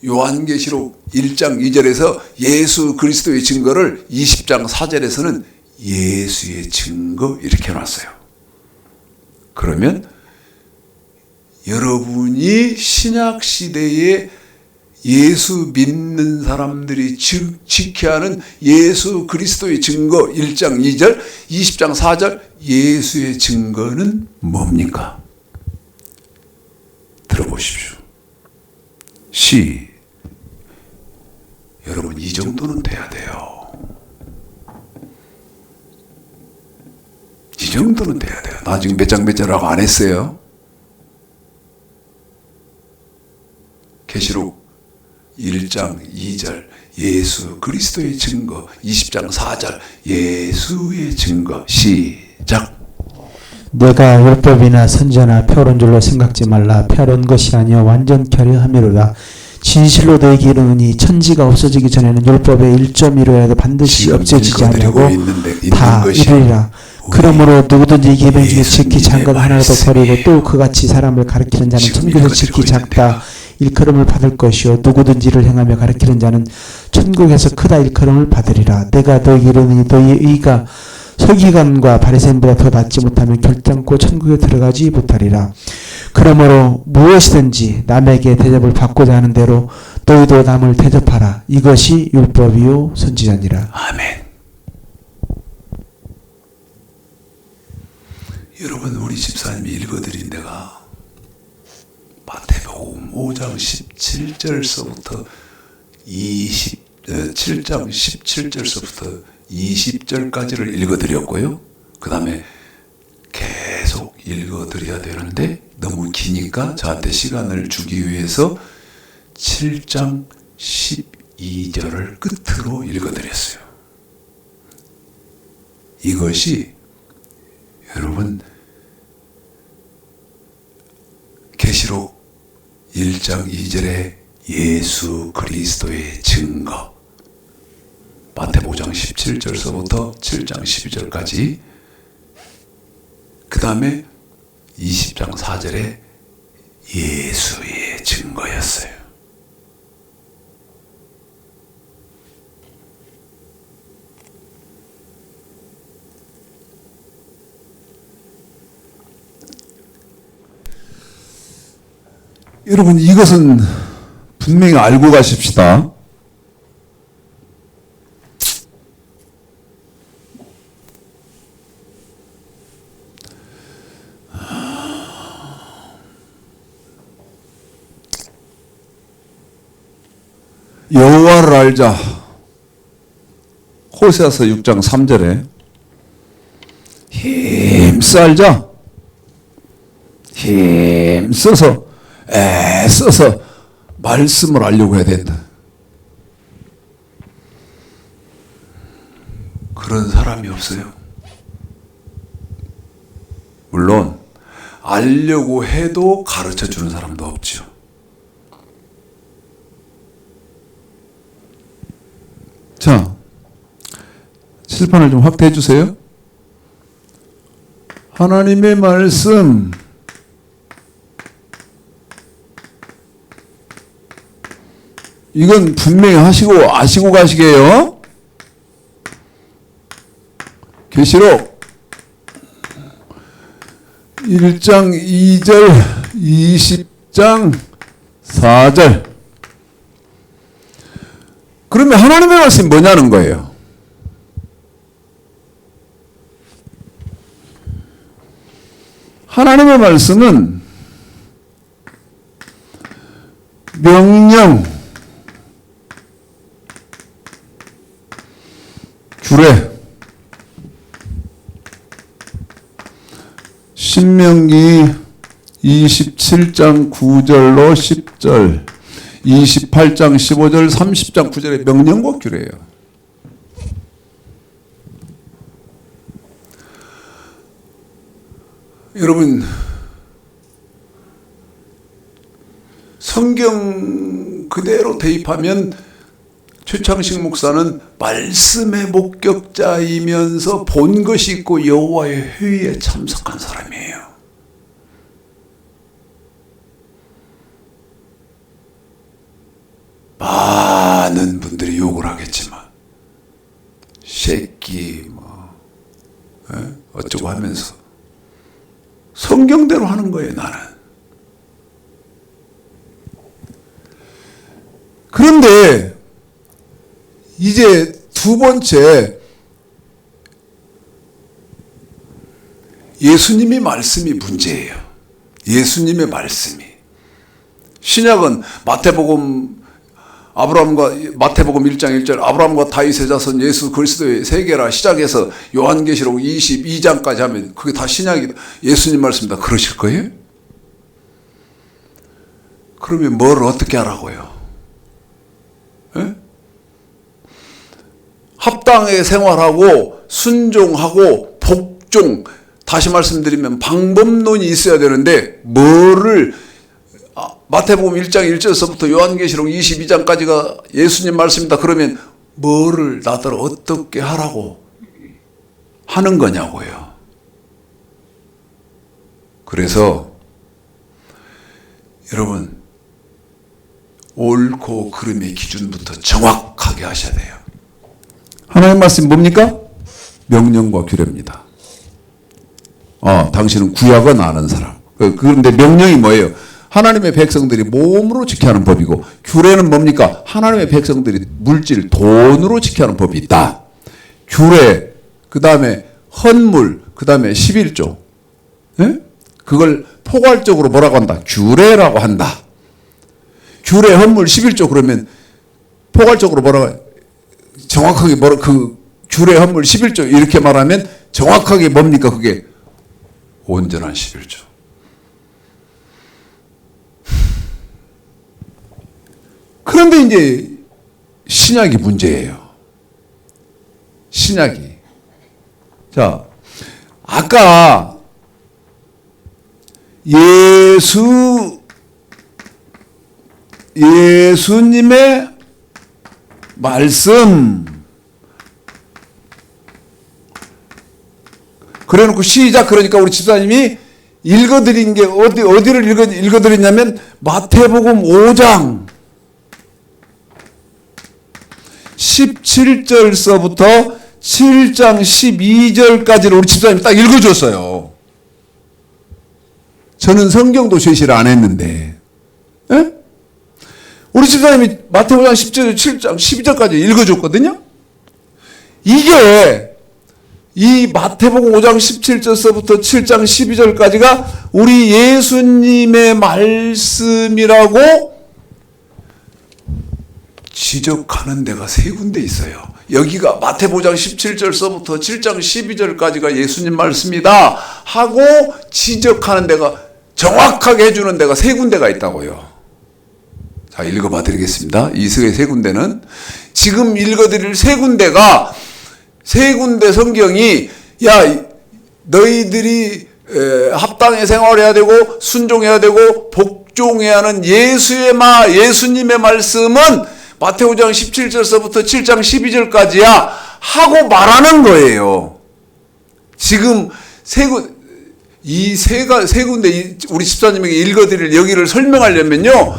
요한계시록 1장 2절에서 예수 그리스도의 증거를 20장 4절에서는 예수의 증거 이렇게 해놨어요. 그러면 여러분이 신약시대에 예수 믿는 사람들이 지켜야 하는 예수 그리스도의 증거 1장 2절, 20장 4절 예수의 증거는 뭡니까? 들어보십시오. 여러분 이 정도는 돼야 돼요. 이 정도는 돼야 돼요. 나 지금 몇 장 몇 절하고 안 했어요. 계시록 1장 2절 예수 그리스도의 증거 20장 4절 예수의 증거 시작. 내가 율법이나 선지나 표론 줄로 생각지 말라. 표론 것이 아니여 완전케 하려 함이로다. 진실로 너에게 이르노니 천지가 없어지기 전에는 율법의 1.1호라도 반드시 없어지지 아니하고 다 이르리라. 그러므로 누구든지 계명 중에 지키지 않은 것 하나라도 버리고 또 그같이 사람을 가르치는 자는 천국에서 지키지 않다 일컬음을 받을 것이요 누구든지 이를 행하며 가르치는 자는 천국에서 크다 일컬음을 받으리라. 내가 너에게 이르노니 너희의 의가 서기관과 바리새인보다 더 낫지 못하면 결단코 천국에 들어가지 못하리라. 그러므로 무엇이든지 남에게 대접을 받고자 하는 대로 너희도 남을 대접하라. 이것이 율법이요 선지자니라. 아멘. 여러분 우리 집사님이 읽어드린 데가 마태복음 5장 17절서부터 7장 17절서부터 20절까지를 읽어드렸고요. 그 다음에 계속 읽어드려야 되는데 너무 기니까 저한테 시간을 주기 위해서 7장 12절을 끝으로 읽어드렸어요. 이것이 여러분 계시록 1장 2절에 예수 그리스도의 증거 마태복음 5장 17절서부터 7장 12절까지 그 다음에 20장 4절에 예수의 증거였어요. 여러분 이것은 분명히 알고 가십시다. 여호와를 알자. 호세아서 6장 3절에 힘써 알자. 힘써서 애써서 말씀을 알려고 해야 된다. 그런 사람이 없어요. 물론 알려고 해도 가르쳐주는 사람도 없죠. 자, 칠판을 좀 확대해 주세요. 하나님의 말씀 이건 분명히 하시고 아시고 가시게요. 계시록 1장 2절 20장 4절. 그러면 하나님의 말씀이 뭐냐는 거예요. 하나님의 말씀은 명령, 규례, 신명기 27장 9절로 10절, 28장 15절, 30장 9절의 명령과 규례예요. 여러분, 성경 그대로 대입하면 최창식 목사는 말씀의 목격자이면서 본 것이 있고 여호와의 회의에 참석한 사람이에요. 많은 분들이 욕을 하겠지만 새끼 어쩌고 하면서 성경대로 하는 거예요, 나는. 그런데 이제 두 번째, 예수님의 말씀이 문제예요. 예수님의 말씀이. 신약은 마태복음 1장 1절 아브라함과 다윗의 자손 예수 그리스도의 세계라 시작해서 요한계시록 22장까지 하면 그게 다 신약이다. 예수님 말씀이다. 그러실 거예요? 그러면 뭘 어떻게 하라고요? 에? 합당하게 생활하고 순종하고 복종, 다시 말씀드리면 방법론이 있어야 되는데 뭐를 마태복음 1장 1절서부터 요한계시록 22장까지가 예수님 말씀이다. 그러면 뭐를 나더러 어떻게 하라고 하는 거냐고요. 그래서 여러분, 옳고 그름의 기준부터 정확하게 하셔야 돼요. 하나님 말씀 뭡니까? 명령과 규례입니다. 당신은 구약은 아는 사람. 그런데 명령이 뭐예요? 하나님의 백성들이 몸으로 지켜야 하는 법이고, 규례는 뭡니까? 하나님의 백성들이 물질, 돈으로 지켜야 하는 법이 있다. 규례, 그 다음에 헌물, 그 다음에 11조. 예? 그걸 포괄적으로 뭐라고 한다? 규례라고 한다. 규례, 헌물, 11조 그러면 포괄적으로 뭐라고, 정확하게 그 규례, 헌물, 11조 이렇게 말하면 정확하게 뭡니까? 그게 온전한 11조. 그런데 이제 신약이 문제예요. 신약이. 자, 아까 예수님의 말씀. 그래 놓고 시작. 그러니까 우리 집사님이 읽어드린 게 어디를 읽어드렸냐면 마태복음 5장 17절서부터 7장 12절까지를 우리 집사님이 딱 읽어줬어요. 저는 성경도 제시를 안 했는데. 에? 우리 집사님이 마태복음 10절, 7장 12절까지 읽어줬거든요. 이게 이 마태복음 5장 17절서부터 7장 12절까지가 우리 예수님의 말씀이라고 지적하는 데가 세 군데 있어요. 여기가 마태복음 5장 17절서부터 7장 12절까지가 예수님 말씀이다 하고 지적하는 데가, 정확하게 해주는 데가 세 군데가 있다고요. 자, 읽어봐 드리겠습니다. 이 세 군데는, 지금 읽어드릴 세 군데가, 세 군데 성경이 야, 너희들이 합당히 생활해야 되고 순종해야 되고 복종해야 하는 예수님의 말씀은 마태복음 5장 17절서부터 7장 12절까지야 하고 말하는 거예요. 지금 세 군데 우리 집사님에게 읽어드릴 여기를 설명하려면요,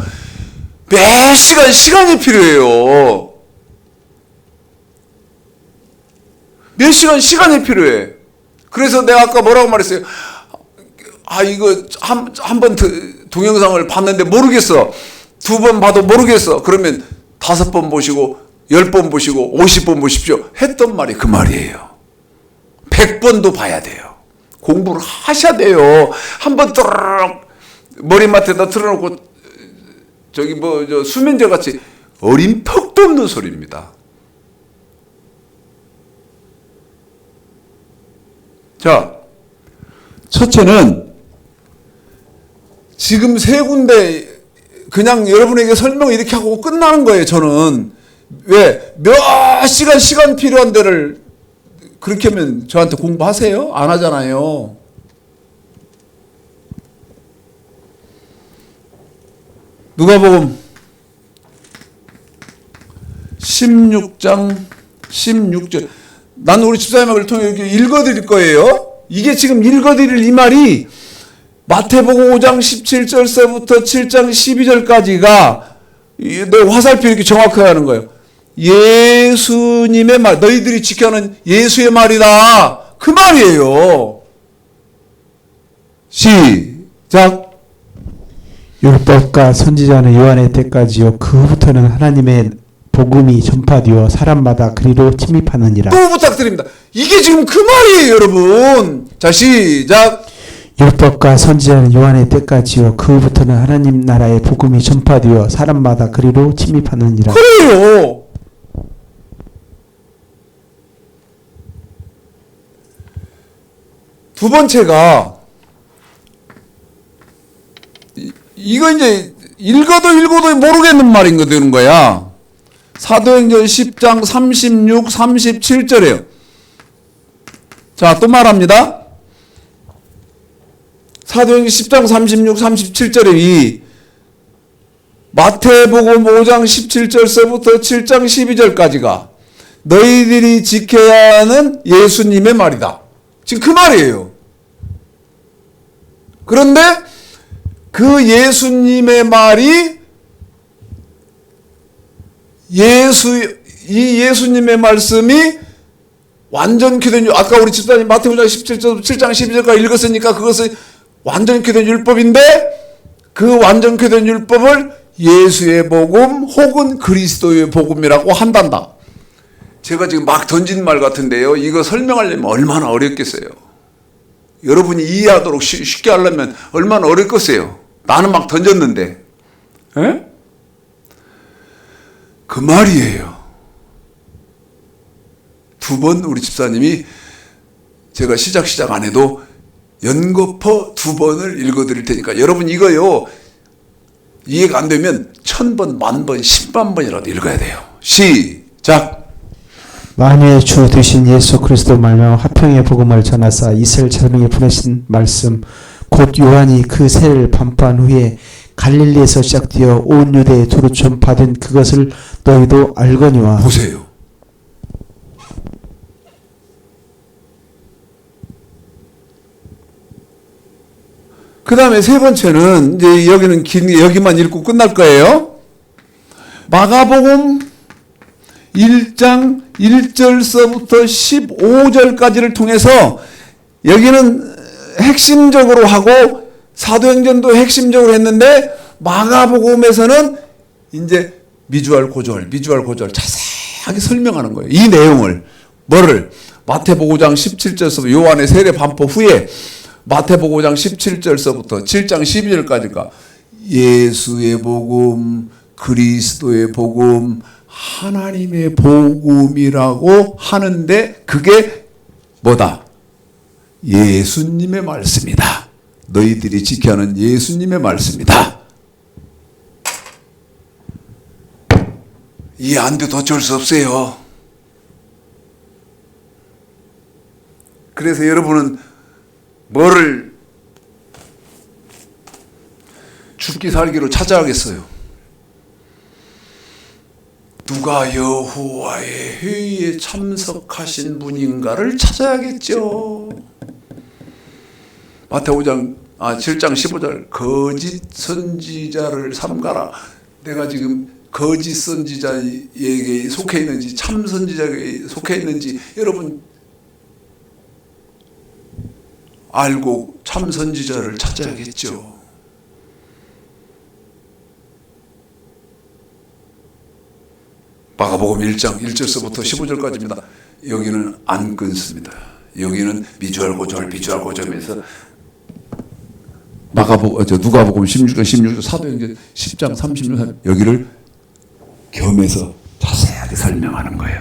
몇 시간이 필요해요. 몇 시간이 필요해. 그래서 내가 아까 뭐라고 말했어요? 이거 한번 동영상을 봤는데 모르겠어. 2번 봐도 모르겠어. 그러면 5번 보시고 10번 보시고 50번 보십시오. 했던 말이 그 말이에요. 100번도 봐야 돼요. 공부를 하셔야 돼요. 한번 뚜르륵 머리맡에다 틀어놓고 저기 저 수면제 같이 어린 턱도 없는 소리입니다. 자, 첫째는 지금 3군데 그냥 여러분에게 설명을 이렇게 하고 끝나는 거예요. 저는 왜 몇 시간 필요한 데를 그렇게 하면 저한테 공부하세요? 안 하잖아요. 누가복음 16장 16절. 나는 우리 집사님을 통해 이렇게 읽어드릴 거예요. 이게 지금 읽어드릴 이 말이 마태복음 5장 17절서부터 7장 12절까지가 너 화살표 이렇게 정확하게 하는 거예요. 예수님의 말, 너희들이 지켜하는 예수의 말이다. 그 말이에요. 시작. 율법과 선지자는 요한의 때까지요 그 후부터는 하나님의 복음이 전파되어 사람마다 그리로 침입하느니라. 또 부탁드립니다. 이게 지금 그 말이에요, 여러분. 자, 시작. 율법과 선지자는 요한의 때까지요 그 후부터는 하나님 나라의 복음이 전파되어 사람마다 그리로 침입하느니라. 그래요. 두 번째가 이거 이제 읽어도 모르겠는 말인 거 되는 거야. 사도행전 10장 36, 37절이에요. 자, 또 말합니다. 사도행전 10장 36, 37절에 이 마태복음 5장 17절서부터 7장 12절까지가 너희들이 지켜야 하는 예수님의 말이다. 지금 그 말이에요. 그런데 그 예수님의 말이 이 예수님의 말씀이 완전케 된, 아까 우리 집사님 마태복음 17절 7장 12절까지 읽었으니까 그것은 완전케 된 율법인데 그 완전케 된 율법을 예수의 복음 혹은 그리스도의 복음이라고 한단다. 제가 지금 막 던진 말 같은데요. 이거 설명하려면 얼마나 어렵겠어요. 여러분이 이해하도록 쉽게 하려면 얼마나 어렵겠어요. 나는 막 던졌는데. 에? 그 말이에요. 2번 우리 집사님이 제가 시작 안 해도 연거푸 2번을 읽어드릴 테니까 여러분 이거요. 이해가 안 되면 1000번, 10,000번, 10만 번이라도 읽어야 돼요. 시작. 만유의 주 되신 예수 그리스도 말며 화평의 복음을 전하사 이스라엘 자손에게 보내신 말씀 곧 요한이 그 세를 반포한 후에 갈릴리에서 시작되어 온 유대에 두루 전파된 그것을 너희도 알거니와. 보세요. 그 다음에 세 번째는 이제 여기는 여기만 읽고 끝날 거예요. 마가복음 1장 1절서부터 15절까지를 통해서 여기는 핵심적으로 하고 사도행전도 핵심적으로 했는데 마가복음에서는 이제 미주알 고절 자세하게 설명하는 거예요. 이 내용을 뭐를 마태복음 5장 17절서부터 요한의 세례 반포 후에 마태복음 5장 17절서부터 7장 12절까지가 예수의 복음, 그리스도의 복음, 하나님의 복음이라고 하는데 그게 뭐다? 예수님의 말씀이다. 너희들이 지켜야 하는 예수님의 말씀이다. 이해 안 돼도 어쩔 수 없어요. 그래서 여러분은 뭐를 죽기 살기로 찾아가겠어요? 누가 여호와의 회의에 참석하신 분인가를 찾아야겠죠. 마태복음 7장 15절 거짓 선지자를 삼가라. 내가 지금 거짓 선지자에게 속해 있는지 참 선지자에게 속해 있는지 여러분 알고 참 선지자를 찾아야겠죠. 마가복음 1장 1절서부터 15절까지입니다. 여기는 안 끊습니다. 여기는 미주알 고점에서 누가복음 16장 사도행전 10장 36절 여기를 겸해서 자세하게 설명하는 거예요.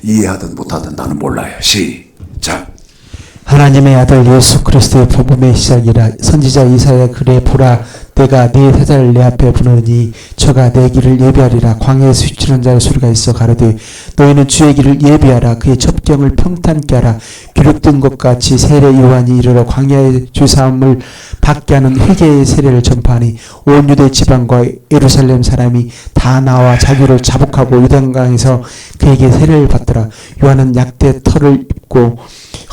이해하든 못하든 나는 몰라요. 시작. 하나님의 아들 예수 그리스도의 복음의 시작이라. 선지자 이사야 그래 보라 내가 네 사자를 내 앞에 부르니 저가 내 길을 예비하리라. 광야에서 휘치는 자의 소리가 있어 가로되 너희는 주의 길을 예비하라. 그의 첩경을 평탄케 하라. 기록된 것 같이 세례 요한이 이르러 광야의 죄사함을 받게 하는 회개의 세례를 전파하니 온 유대 지방과 예루살렘 사람이 다 나와 자기를 자복하고 요단강에서 그에게 세례를 받더라. 요한은 약대 털을 입고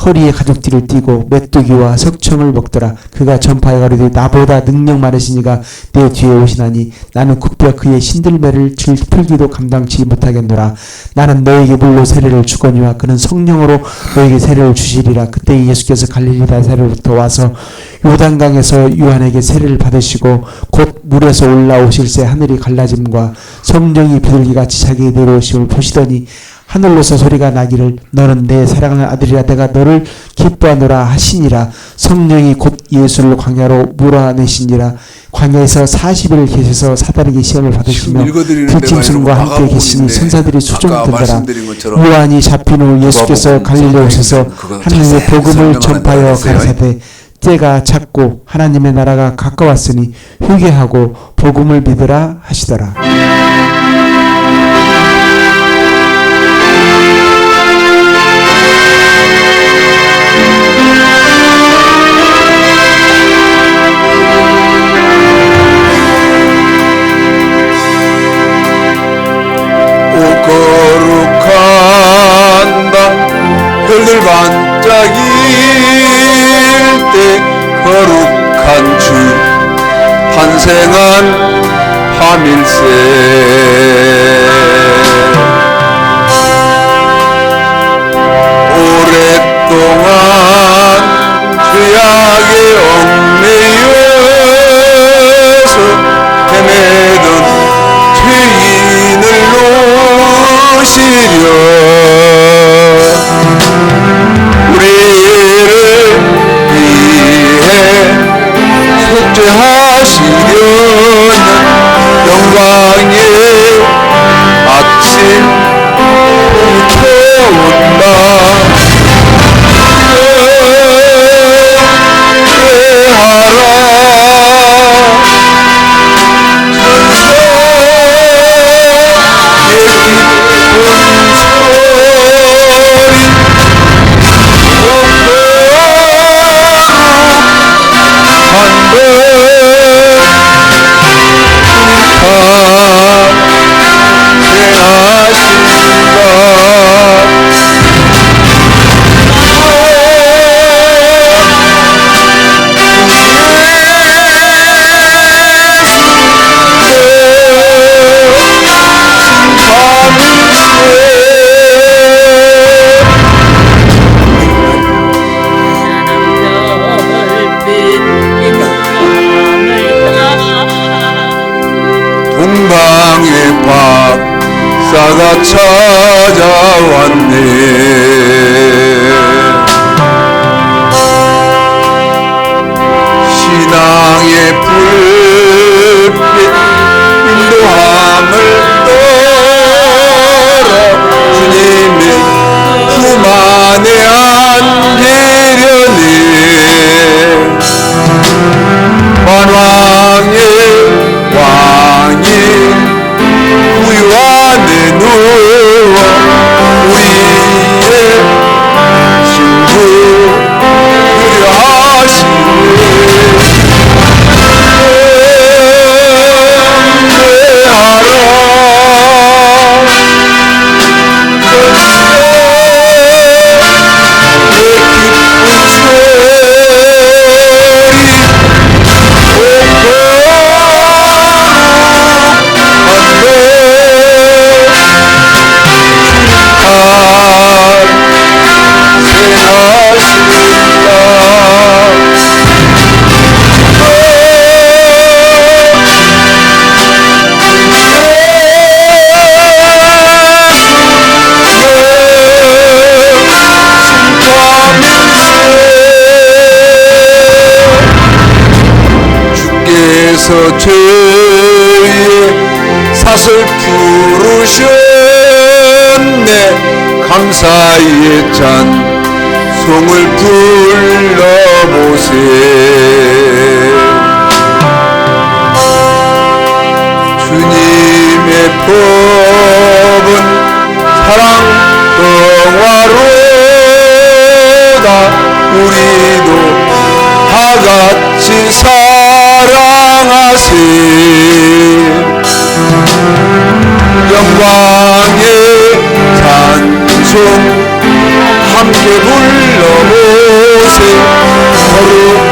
허리에 가죽띠를 띠고 메뚜기와 석청을 먹더라. 그가 전파해 가로되 나보다 능력 많으신 이가 내 뒤에 오시나니 나는 국벼 그의 신들매를 풀기도 감당치 못하겠노라. 나는 너에게 물로 세례를 주거니와 그는 성령으로 너에게 세례를 주시리라. 그때 예수께서 갈릴리다사로부터 와서 요단강에서 요한에게 세례를 받으시고 곧 물에서 올라오실새 하늘이 갈라짐과 성령이 비둘기같이 자기에 내려오심을 보시더니 하늘로서 소리가 나기를 너는 내 사랑하는 아들이라 내가 너를 기뻐하노라 하시니라. 성령이 곧 예수를 광야로 몰아내시니라. 광야에서 40일 계셔서 사단에게 시험을 받으시며 들짐승과 함께 계시니 천사들이 수종되더라. 요한이 잡힌 후 예수께서 갈릴리에 오셔서 하나님의 복음을 전파하여 가르치되 때가 찼고 하나님의 나라가 가까웠으니 회개하고 복음을 믿으라 하시더라. 거룩한 밤 별들 반짝일 때 거룩한 주 탄생한 밤일세 오랫동안 죄악에 얽매여서 헤매던 죄인을 오시려 우리를 위해 속죄하시려는 영광의 아침 죄의 삿을 풀으셨네. 감사의 찬송을 불러보세. 주님의 법은 사랑 영화로다. 우리도 다같이 사랑하세. 영광의 찬송 함께 불러보세. 거룩